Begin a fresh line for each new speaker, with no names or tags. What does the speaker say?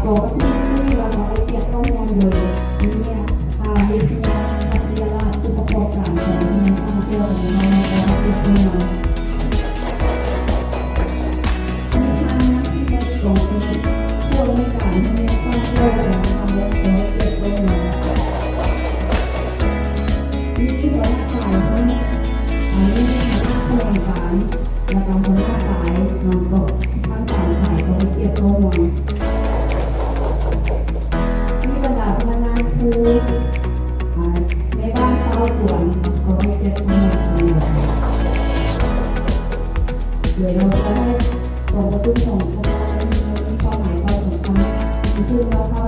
ตัวที่เราเอาไปเก็บข้อมูลเลยเนี่ยวิทยาพัฒนาอุปกรณ์การของท่องเที่ยวของเราในประเทศเรามีทางนักที่จะส่งพวกในการให้ท่องเที่ยวของทำและตัวเก็บข้อมูลมีหัวหน้าฝ่ายทั้งมีหัวหน้าโครงการและการหัวหน้าฝ่ายนำตกทั้งสามฝ่ายก็ไปเก็บข้อมูลในบ้านชาวสวนเขาไม่เก็บข้อมูลเดี๋ยวเราจะได้ส่งประชุมของพวกเราในมีความหมายความสำคัญคือเราเข้า